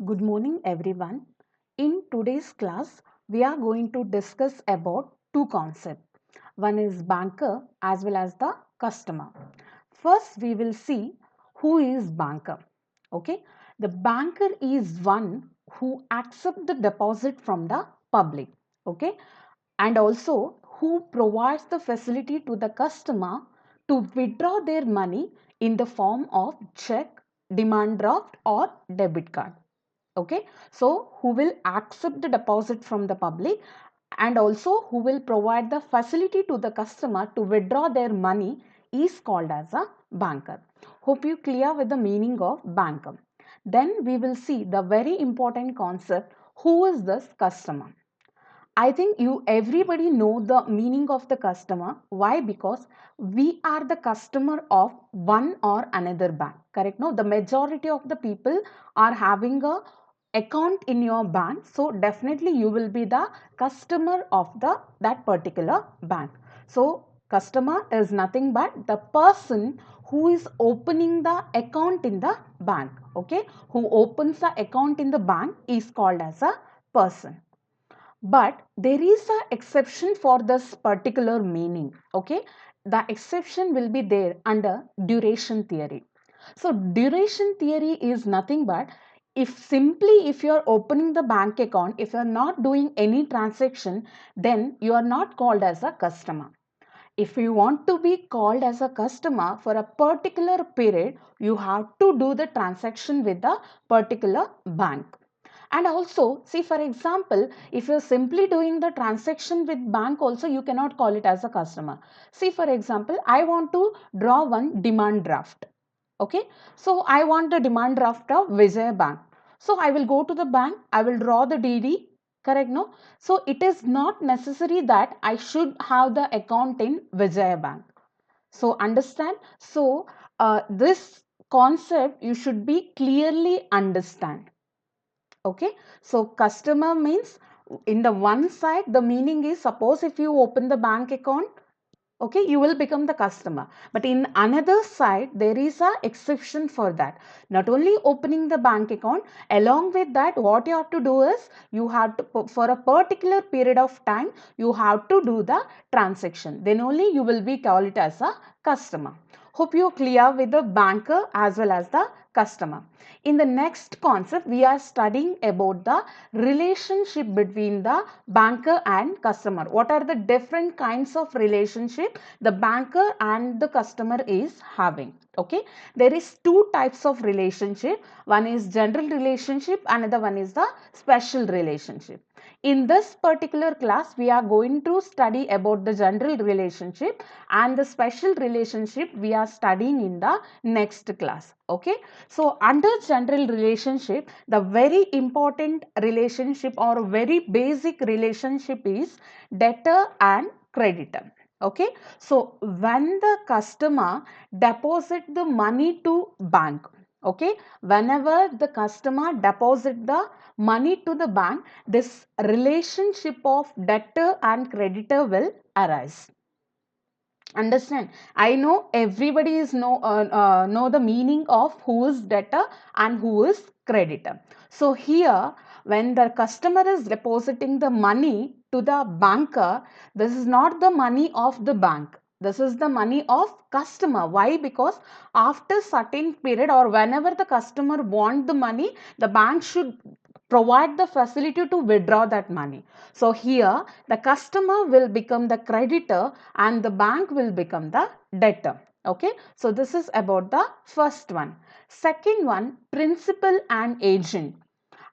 Good morning everyone. In today's class, we are going to discuss about two concepts. One is banker as well as the customer. First, we will see who is banker. Okay, the banker is one who accepts the deposit from the public. Okay, and also who provides the facility to the customer to withdraw their money in the form of check, demand draft, or debit card. Okay, so who will accept the deposit from the public and also who will provide the facility to the customer to withdraw their money is called as a banker. Hope you clear with the meaning of banker. Then we will see the very important concept, who is this customer. I think you everybody know the meaning of the customer. Why? Because we are the customer of one or another bank. Correct? No, the majority of the people are having a account in your bank. So definitely you will be the customer of the that particular bank. So customer is nothing but the person who is opening the account in the bank. Okay, who opens the account in the bank is called as a person, but there is a exception for this particular meaning. Okay, the exception will be there under duration theory. So duration theory is nothing but if you are opening the bank account, if you are not doing any transaction, then you are not called as a customer. If you want to be called as a customer for a particular period, you have to do the transaction with the particular bank. And also, see, for example, if you're simply doing the transaction with bank also, you cannot call it as a customer. See, for example, I want to draw one demand draft. Okay, so I want the demand draft of Vijay Bank. So I will go to the bank, I will draw the DD, correct? No, so it is not necessary that I should have the account in Vijay Bank. So understand. So this concept you should be clearly understand. Okay, so customer means in the one side the meaning is, suppose if you open the bank account, okay, you will become the customer, but in another side there is a exception for that. Not only opening the bank account, along with that what you have to do is you have to, for a particular period of time, you have to do the transaction, then only you will be called it as a customer. Hope you are clear with the banker as well as the customer. In the next concept, we are studying about the relationship between the banker and customer. What are the different kinds of relationship the banker and the customer is having? Okay, there is two types of relationship. One is general relationship, another one is the special relationship. In this particular class, we are going to study about the general relationship, and the special relationship we are studying in the next class. Okay, so under general relationship, the very important relationship or very basic relationship is debtor and creditor. Okay, so when the customer deposit the money to bank, okay, whenever the customer deposit the money to the bank, this relationship of debtor and creditor will arise. Understand? I know everybody is know the meaning of who is debtor and who is creditor. So here, when the customer is depositing the money to the banker, this is not the money of the bank. This is the money of customer. Why? Because after certain period or whenever the customer want the money, the bank should provide the facility to withdraw that money. So here the customer will become the creditor and the bank will become the debtor. Okay, so this is about the first one. Second one, principal and agent.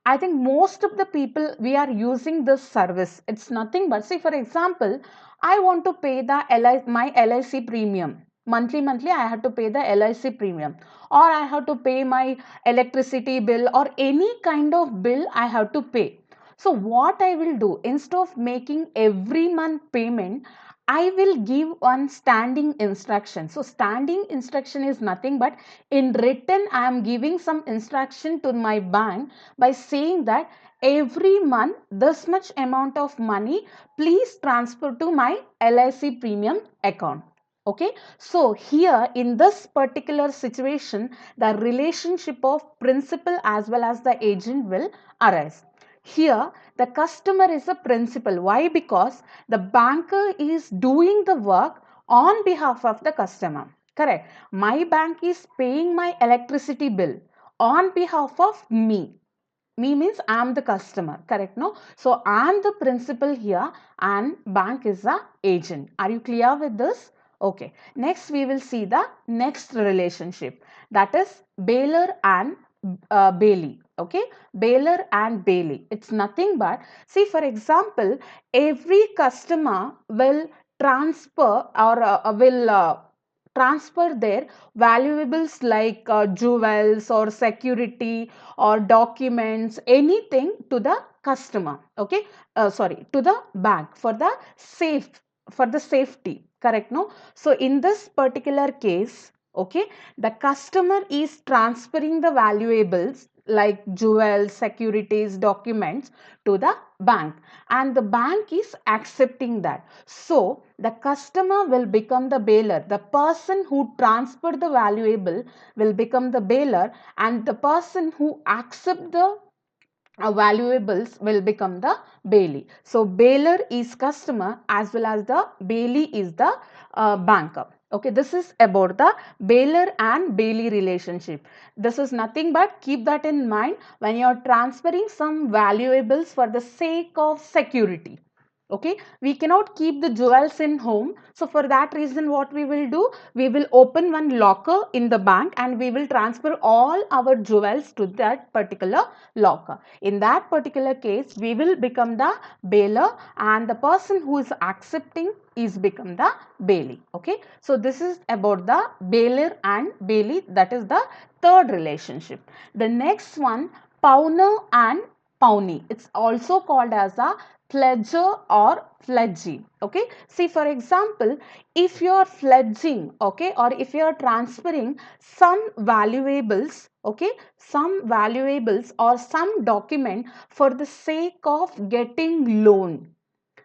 I think most of the people we are using this service. It's nothing but, say for example, I want to pay the my LIC premium. Monthly, I have to pay the LIC premium, or I have to pay my electricity bill or any kind of bill I have to pay. So what I will do, instead of making every month payment, I will give one standing instruction. So standing instruction is nothing but, in written I am giving some instruction to my bank by saying that every month this much amount of money please transfer to my LIC premium account. Okay, so here in this particular situation, the relationship of principal as well as the agent will arise. Here, the customer is a principal. Why? Because the banker is doing the work on behalf of the customer. Correct. My bank is paying my electricity bill on behalf of me. Me means I am the customer, correct? No, so I am the principal here and bank is the agent. Are you clear with this? Okay, next we will see the next relationship, that is bailor and bailee. Okay, bailor and bailee, it's nothing but, see, for example, every customer will transfer or will transfer their valuables like jewels or security or documents, anything to the customer. Okay, sorry, to the bank for the safe, for the safety, correct? No, so in this particular case, okay, the customer is transferring the valuables like jewels, securities, documents to the bank, and the bank is accepting that. So the customer will become the bailor. The person who transferred the valuable will become the bailor, and the person who accept the valuables will become the bailee. So bailor is customer as well as the bailee is the banker. Okay, this is about the bailor and bailee relationship. This is nothing but, keep that in mind when you are transferring some valuables for the sake of security. Okay, we cannot keep the jewels in home, so for that reason what we will do, we will open one locker in the bank and we will transfer all our jewels to that particular locker. In that particular case, we will become the bailor and the person who is accepting is become the bailee. Okay, so this is about the bailor and bailee, that is the third relationship. The next one, pawner and pawnee, it's also called as a pledger or pledgee. Okay, see, for example, if you are pledging, okay, or if you are transferring some valuables, okay, some valuables or some document for the sake of getting loan.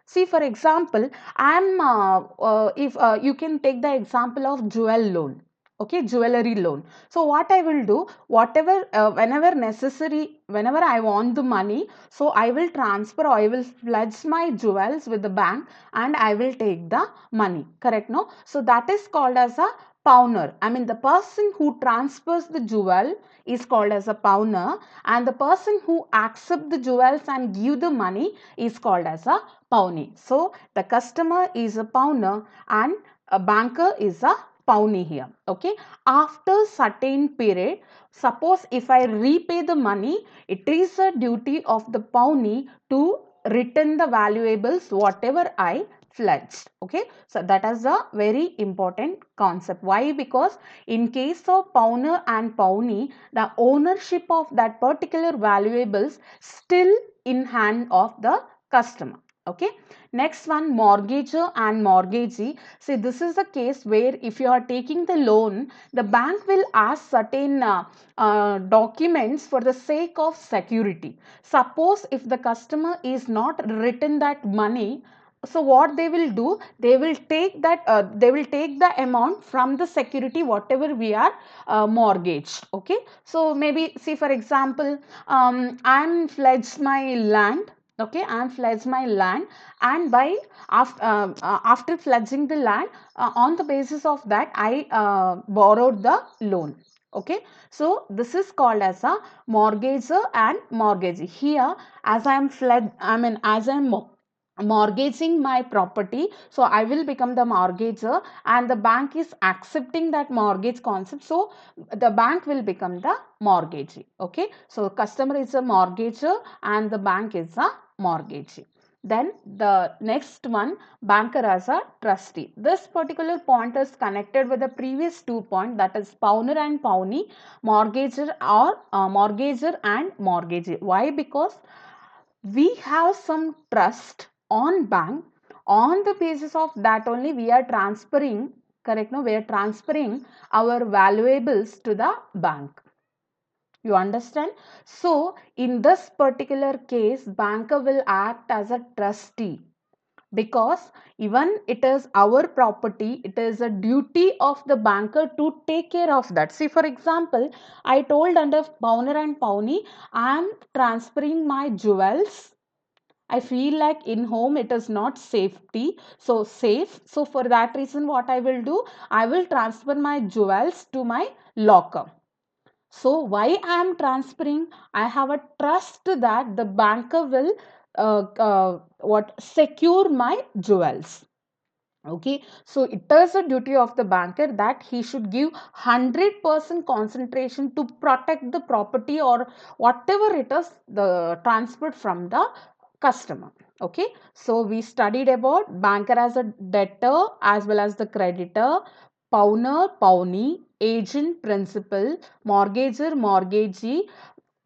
See, for example, I am if you can take the example of jewel loan. Okay, jewelry loan. So what I will do, whatever whenever necessary, whenever I want the money, so I will transfer, or I will pledge my jewels with the bank and I will take the money. Correct? No. So that is called as a pawner. I mean, the person who transfers the jewel is called as a pawner, and the person who accept the jewels and give the money is called as a pawnee. So the customer is a pawner and a banker is a pawnee here. Okay, after certain period, suppose if I repay the money, it is a duty of the pawnee to return the valuables whatever I pledged. Okay, so that is a very important concept. Why? Because in case of pawner and pawnee, the ownership of that particular valuables still in hand of the customer. Okay, next one, mortgager and mortgagee. See, this is a case where if you are taking the loan, the bank will ask certain documents for the sake of security. Suppose if the customer is not written that money, so what they will do, they will take that they will take the amount from the security whatever we are mortgaged. Okay, so maybe, see, for example, I'm pledged my land. Okay, I am pledged my land, and by after pledging the land, on the basis of that I borrowed the loan. Okay, so this is called as a mortgager and mortgagee. Here, as I am pledged, I mean, as I am mortgaging my property, so I will become the mortgager and the bank is accepting that mortgage concept, so the bank will become the mortgagee. Okay, so customer is a mortgager and the bank is a mortgagee. Then the next one, banker as a trustee. This particular point is connected with the previous 2 points, that is pawner and pawnee, mortgager or mortgager and mortgagee. Why? Because we have some trust on bank, on the basis of that only we are transferring, correct? No, we are transferring our valuables to the bank. You understand? So in this particular case, banker will act as a trustee. because even it is our property, it is a duty of the banker to take care of that. See, for example, I told under Pawner and Pawnee, I am transferring my jewels. I feel like in home it is not safety, so safe. So for that reason, what I will do, I will transfer my jewels to my locker. So why I am transferring? I have a trust that the banker will what secure my jewels. Okay, so it is a duty of the banker that he should give 100% concentration to protect the property or whatever it is the transferred from the customer. Okay, so we studied about banker as a debtor as well as the creditor, pawner pawnee, agent principal, mortgager mortgagee,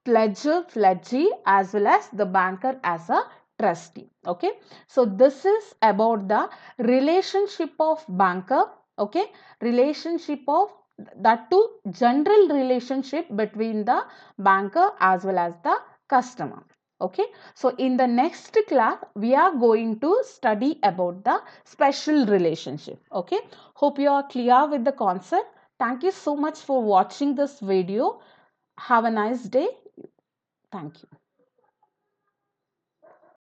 pledger pledgee, as well as the banker as a trustee. Okay, so this is about the relationship of banker. Okay, relationship of that to general relationship between the banker as well as the customer. Okay, so in the next class we are going to study about the special relationship. Okay, hope you are clear with the concept. Thank you so much for watching this video. Have a nice day. Thank you.